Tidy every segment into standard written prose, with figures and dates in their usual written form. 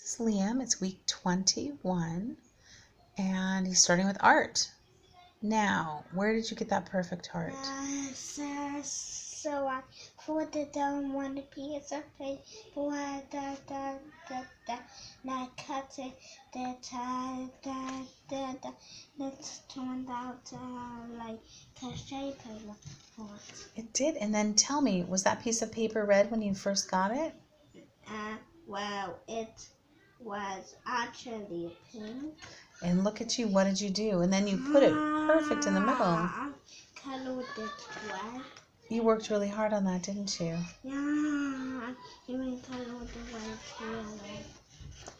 This is Liam. It's week 21, and he's starting with art. Now, where did you get that perfect heart? So I folded down one piece of paper, and I cut it, that turned out like a shape of it. It did, and then tell me, was that piece of paper red when you first got it? Well, it was actually pink. And look at you, what did you do? And then you put it perfect in the middle. I colored it red. You worked really hard on that, didn't you? Yeah, even colored the red too.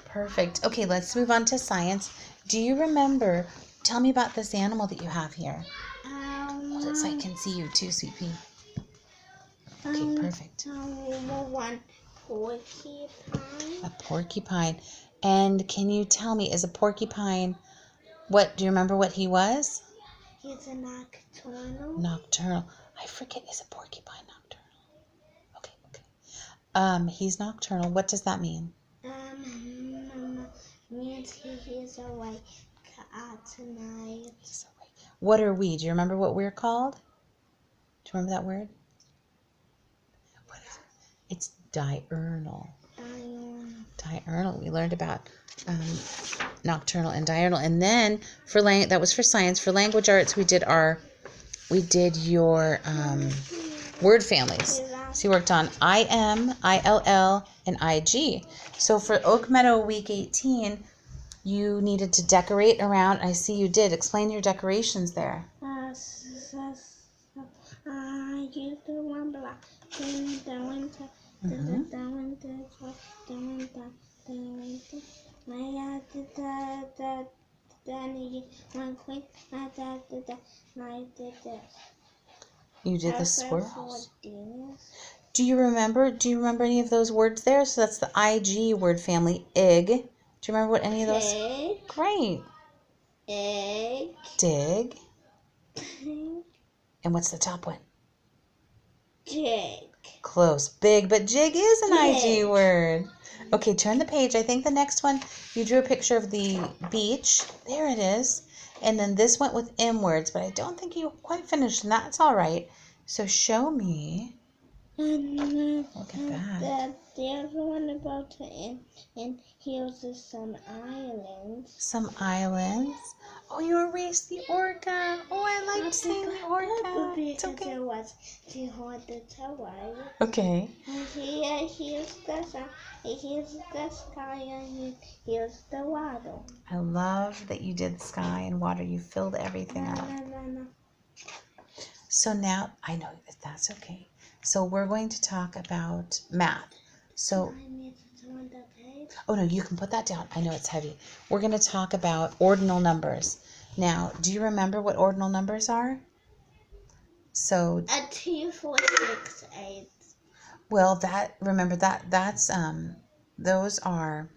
Perfect. Okay, let's move on to science. Do you remember, tell me about this animal that you have here. Hold it so I can see you too, sweet pea. Okay, perfect. One porcupine. A porcupine. And can you tell me, is a porcupine, do you remember what he was? He's a nocturnal. Nocturnal. I forget, is a porcupine nocturnal? Okay. He's nocturnal. What does that mean? Means he's awake at night. He's awake. What are we? Do you remember what we're called? Do you remember that word? What is it? It's diurnal. Diurnal. We learned about nocturnal and diurnal, and then that was for science. For language arts, we did your word families. So you worked on IM, ILL, and IG. So for Oak Meadow week 18, you needed to decorate around. I see you did. Explain your decorations there. I used the one black in the winter. You did the squirrels. Do you remember any of those words there? So that's the IG word family. Ig. Do you remember what any of those? Egg. Great. Egg. Dig. And what's the top one? Jig. Close. Big, but jig is an IG word. Okay, turn the page. I think the next one, you drew a picture of the beach. There it is. And then this went with M words, but I don't think you quite finished, and that's all right. So show me. Look at that. There's one about and here's some islands. Some islands. Oh, you erased the orca. Oh, I liked seeing the orca. It's okay. It was to hold the tower. Okay. Here's the sun. Here's the sky, and here's the water. I love that you did sky and water. You filled everything up. No. So now, I know that that's okay. So we're going to talk about math. So, oh no, you can put that down. I know it's heavy. We're going to talk about ordinal numbers. Now, do you remember what ordinal numbers are? So, 2, 4, 6, 8. Well, that's those are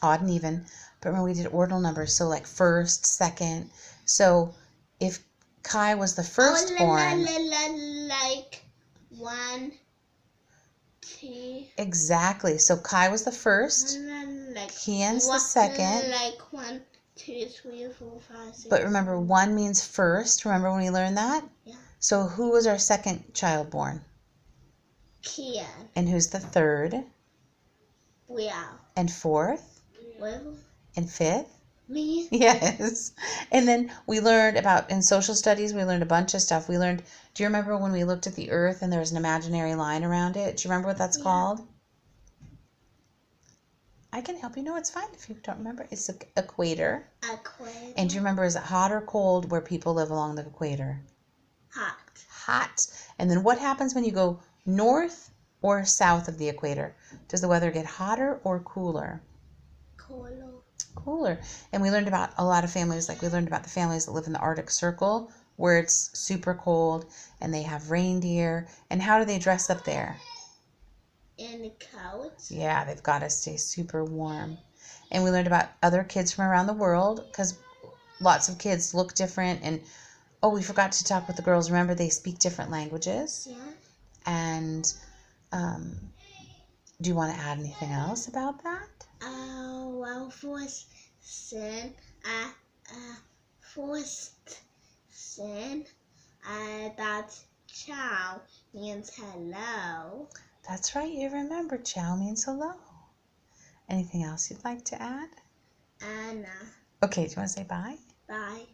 odd and even. But remember, we did ordinal numbers. So like first, second. So if Kai was the firstborn, like 1, 2. Exactly. So Kai was the first. Like Kian's the second. Like 1, 2, 3, 4, 5, 6. But remember, 1 means first. Remember when we learned that? Yeah. So who was our second child born? Kian. And who's the third? Will. And fourth? Will. And fifth? Me. Yes. And then we learned in social studies, we learned a bunch of stuff. Do you remember when we looked at the earth and there was an imaginary line around it? Do you remember what that's called? I can help you. No, it's fine if you don't remember. It's the equator. Equator. And do you remember, is it hot or cold where people live along the equator? Hot. Hot. And then what happens when you go north or south of the equator? Does the weather get hotter or cooler? Cooler. And we learned about a lot of families, like we learned about the families that live in the Arctic Circle where it's super cold and they have reindeer. And how do they dress up there? In the coats. Yeah, they've got to stay super warm. And we learned about other kids from around the world because lots of kids look different. And we forgot to talk with the girls. Remember, they speak different languages. Yeah. And do you want to add anything else about that? first sin, that ciao means hello. That's right, you remember ciao means hello. Anything else you'd like to add? Anna. Okay, do you want to say bye? Bye.